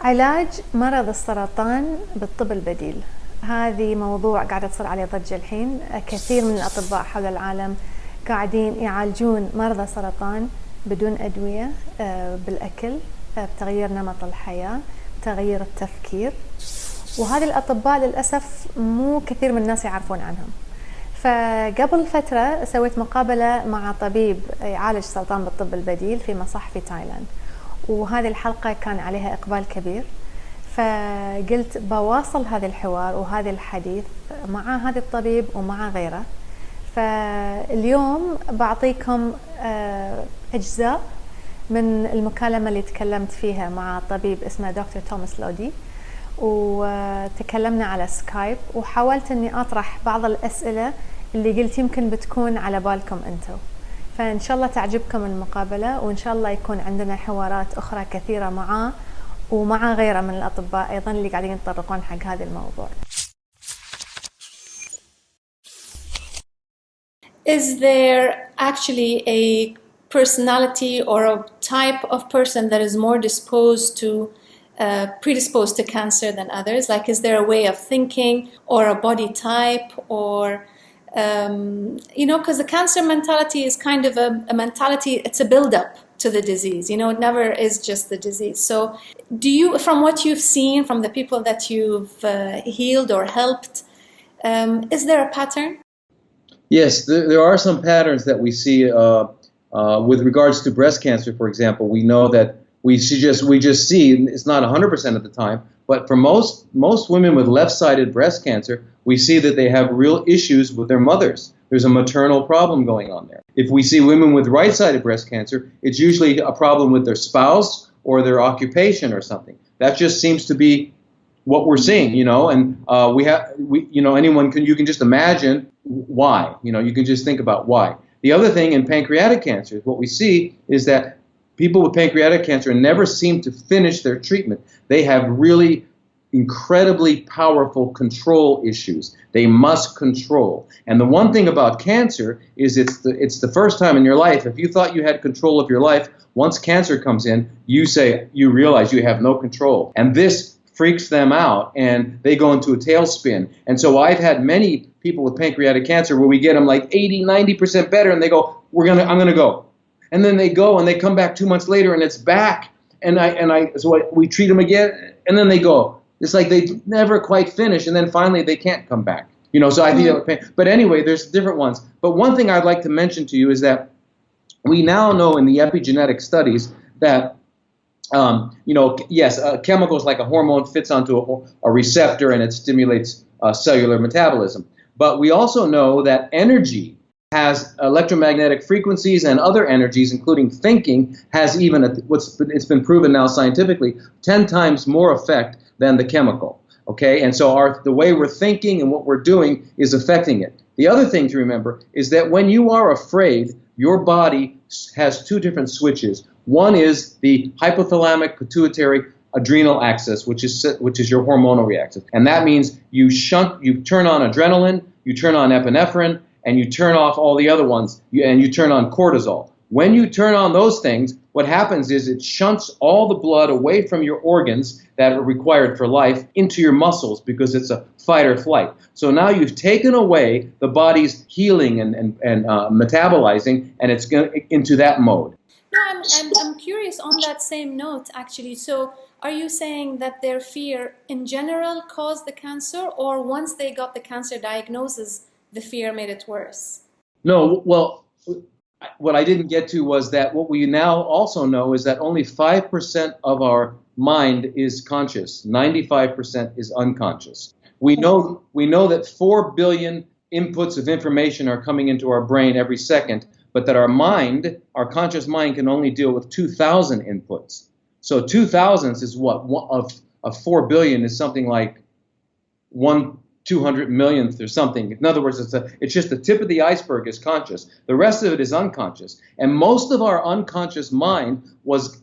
علاج مرض السرطان بالطب البديل، هذه موضوع قاعدة تصير عليه ضجة الحين. كثير من الأطباء حول العالم قاعدين يعالجون مرضى السرطان بدون أدوية، بالأكل، بتغيير نمط الحياة، تغيير التفكير. وهذه الأطباء للأسف مو كثير من الناس يعرفون عنهم. فقبل فترة سويت مقابلة مع طبيب يعالج سرطان بالطب البديل في مصح في تايلاند، وهذه الحلقة كان عليها إقبال كبير، فقلت بواصل هذا الحوار وهذا الحديث مع هذا الطبيب ومع غيره. فاليوم بعطيكم أجزاء من المكالمة اللي تكلمت فيها مع طبيب اسمه دكتور توماس لودي، وتكلمنا على سكايب، وحاولت أني أطرح بعض الأسئلة اللي قلت يمكن بتكون على بالكم أنتم. فإن شاء الله تعجبكم المقابلة، وإن شاء الله يكون عندنا حوارات أخرى كثيرة معاه ومع غيره من الأطباء أيضا اللي قاعدين يتطرقون حق هذا الموضوع. Is there actually a personality or a type of person that is more predisposed to cancer than others? Like, is there a way of thinking or a body type, or because the cancer mentality is kind of a mentality, it's a build-up to the disease. It never is just the disease. So do you, from what you've seen, from the people that you've healed or helped, is there a pattern? Yes, there are some patterns that we see with regards to breast cancer, for example. We know that we just see, it's not 100% of the time, but for most women with left-sided breast cancer, we see that they have real issues with their mothers. There's a maternal problem going on there. If we see women with right-sided breast cancer, it's usually a problem with their spouse or their occupation or something. That just seems to be what we're seeing, and you can just imagine why. You can just think about why. The other thing in pancreatic cancer, what we see is that people with pancreatic cancer never seem to finish their treatment. They have really incredibly powerful control issues. They must control. And the one thing about cancer is it's the first time in your life, if you thought you had control of your life, once cancer comes in, you realize you have no control. And this freaks them out, and they go into a tailspin. And so I've had many people with pancreatic cancer where we get them like 80, 90% better, and they go, I'm going to go. And then they go and they come back 2 months later and it's back. So we treat them again, and then they go. It's like they never quite finish, and then finally they can't come back. So I feel pain. But anyway, there's different ones. But one thing I'd like to mention to you is that we now know in the epigenetic studies that chemicals like a hormone fits onto a receptor and it stimulates cellular metabolism. But we also know that energy has electromagnetic frequencies, and other energies, including thinking, has even it's been proven now scientifically 10 times more effect than the chemical. Okay, and so the way we're thinking and what we're doing is affecting it. The other thing to remember is that when you are afraid, your body has two different switches. One is the hypothalamic pituitary adrenal axis, which is your hormonal reaction, and that means you turn on adrenaline, you turn on epinephrine, and you turn off all the other ones, and you turn on cortisol. When you turn on those things, what happens is it shunts all the blood away from your organs that are required for life into your muscles, because it's a fight or flight. So now you've taken away the body's healing and metabolizing, and it's into that mode. No, I'm curious on that same note, actually. So are you saying that their fear in general caused the cancer, or once they got the cancer diagnosis, the fear made it worse? No, well, what I didn't get to was that what we now also know is that only 5% of our mind is conscious. 95% is unconscious. We know that 4 billion inputs of information are coming into our brain every second, but that our conscious mind can only deal with 2,000 inputs. So 2,000 is what? Of 4 billion is something like 1 200 millionth or something. In other words, it's just the tip of the iceberg is conscious. The rest of it is unconscious. And most of our unconscious mind was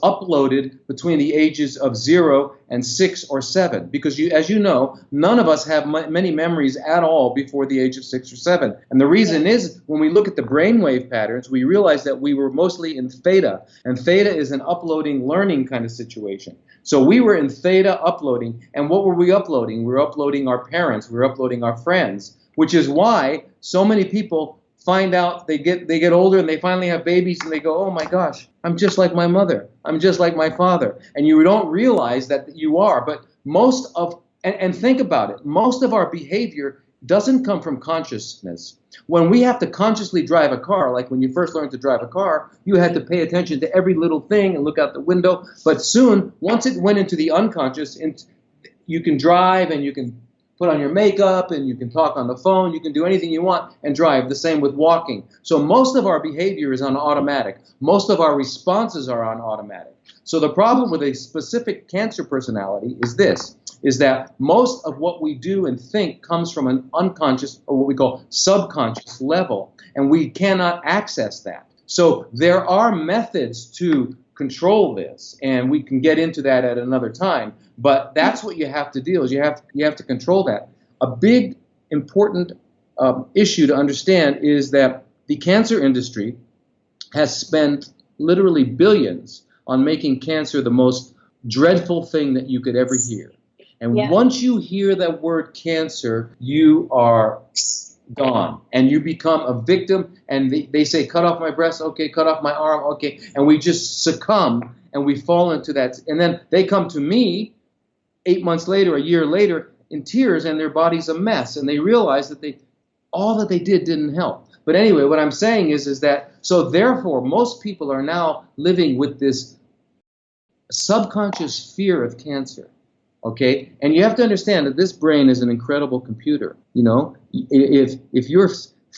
uploaded between the ages of 0 and 6 or 7. Because as you know, none of us have many memories at all before the age of 6 or 7. And the reason is, when we look at the brainwave patterns, we realize that we were mostly in theta. And theta is an uploading, learning kind of situation. So we were in theta uploading, and what were we uploading? We were uploading our parents, we were uploading our friends, which is why so many people find out they get older and they finally have babies and they go, oh my gosh, I'm just like my mother, I'm just like my father. And you don't realize that you are, but and think about it, most of our behavior doesn't come from consciousness. When we have to consciously drive a car, like when you first learned to drive a car, you had to pay attention to every little thing and look out the window. But soon, once it went into the unconscious, you can drive and you can put on your makeup and you can talk on the phone, you can do anything you want and drive. The same with walking. So most of our behavior is on automatic. Most of our responses are on automatic. So the problem with a specific Cancer personality is this, is that most of what we do and think comes from an unconscious, or what we call subconscious level, and we cannot access that. So there are methods to control this, and we can get into that at another time, but that's what you have to do, is you have to control that. A big, important issue to understand is that the cancer industry has spent literally billions on making cancer the most dreadful thing that you could ever hear. And once you hear that word cancer, you are gone. And you become a victim, and they say, cut off my breast, okay, cut off my arm, okay. And we just succumb, and we fall into that. And then they come to me 8 months later, a year later, in tears, and their body's a mess. And they realize that all that they did didn't help. But anyway, what I'm saying is that, so therefore, most people are now living with this subconscious fear of cancer. Okay, and you have to understand that this brain is an incredible computer. You know, if you're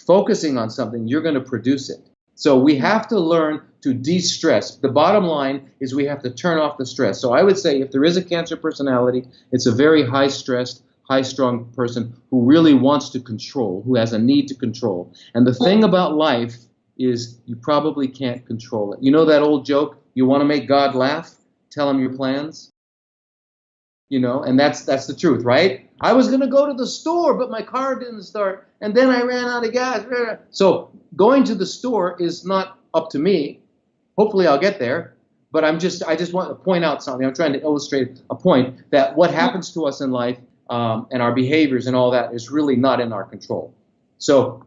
focusing on something, you're going to produce it. So we have to learn to de-stress. The bottom line is we have to turn off the stress. So I would say if there is a Cancer personality, it's a very high-stressed, high-strung person who really wants to control, who has a need to control. And the thing about life is you probably can't control it. You know that old joke, you want to make God laugh? Tell him your plans. You know, and that's the truth, right? I was going to go to the store, but my car didn't start, and then I ran out of gas. So going to the store is not up to me. Hopefully I'll get there, but I just want to point out something. I'm trying to illustrate a point that what happens to us in life and our behaviors and all that is really not in our control. So,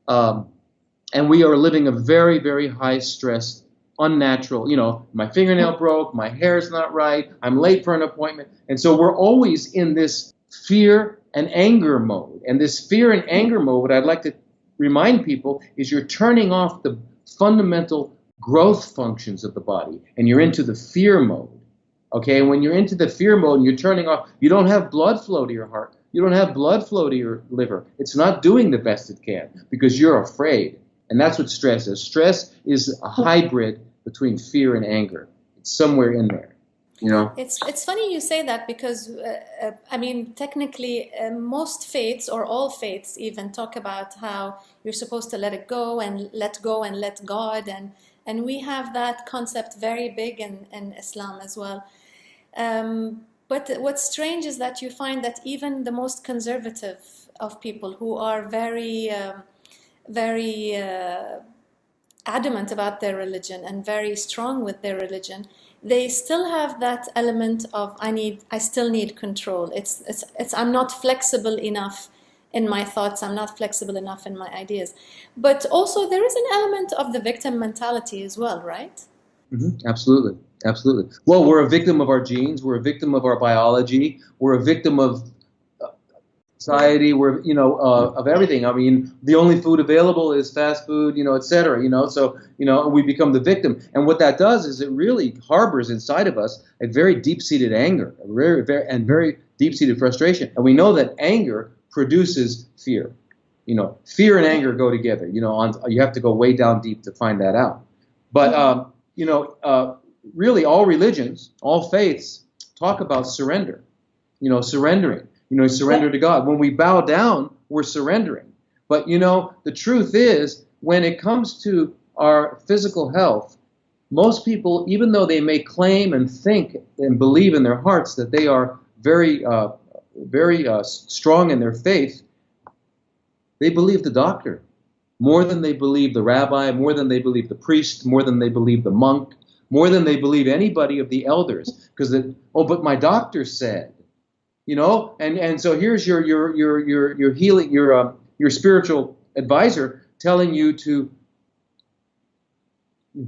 and we are living a very, very high-stress, unnatural, you know, my fingernail broke, my hair's not right, I'm late for an appointment. And so we're always in this fear and anger mode. And this fear and anger mode, what I'd like to remind people is you're turning off the fundamental growth functions of the body, and you're into the fear mode. Okay, and when you're into the fear mode and you're turning off, you don't have blood flow to your heart, you don't have blood flow to your liver. It's not doing the best it can because you're afraid. And that's what stress is. Stress is a hybrid between fear and anger. It's somewhere in there, you know? It's funny you say that because, I mean, technically, most faiths, or all faiths even, talk about how you're supposed to let it go and let God. And we have that concept very big in Islam as well. But what's strange is that you find that even the most conservative of people who are very adamant about their religion and very strong with their religion, they still have that element of I still need control. It's I'm not flexible enough in my thoughts, I'm not flexible enough in my ideas. But also there is an element of the victim mentality as well, right? Mm-hmm. Absolutely. Well, we're a victim of our genes, we're a victim of our biology, we're a victim of society, we're, you know, of everything. I mean, the only food available is fast food, you know, et cetera, you know, so, you know, we become the victim. And what that does is it really harbors inside of us a very deep-seated anger, and very deep-seated frustration. And we know that anger produces fear. You know, fear and anger go together, you know, you have to go way down deep to find that out. But, you know, really all religions, all faiths talk about surrender, you know, surrendering. surrender to God. When we bow down, we're surrendering. But, the truth is, when it comes to our physical health, most people, even though they may claim and think and believe in their hearts that they are very strong in their faith, they believe the doctor more than they believe the rabbi, more than they believe the priest, more than they believe the monk, more than they believe anybody of the elders. Because but my doctor said, and so here's your healing, your spiritual advisor telling you to,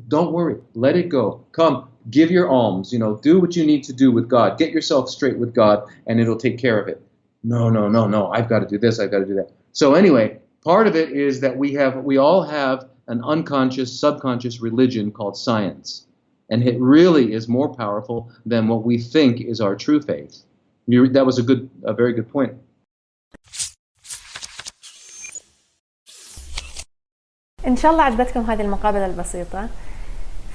don't worry, let it go. Come, give your alms, do what you need to do with God. Get yourself straight with God, and it'll take care of it. No, I've got to do this, I've got to do that. So anyway, part of it is that we all have an unconscious, subconscious religion called science. And it really is more powerful than what we think is our true faith. That was a very good point. إن شاء الله عجبتكم هذه المقابلة البسيطة.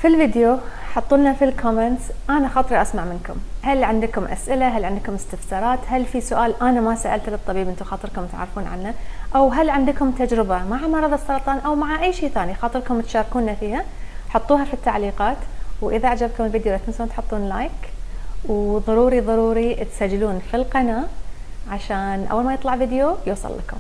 في الفيديو حطوا لنا في الكومنتس، أنا خاطري أسمع منكم. هل عندكم أسئلة؟ هل عندكم استفسارات؟ هل في سؤال أنا ما سألته للطبيب أنتم خاطركم تعرفون عنه؟ أو هل عندكم تجربة مع مرض السرطان أو مع أي شيء ثاني خاطركم تشاركونا فيها؟ حطوها في التعليقات. وإذا عجبكم الفيديو لا تنسون تحطون لايك، وضروري تسجلون في القناة عشان أول ما يطلع فيديو يوصل لكم.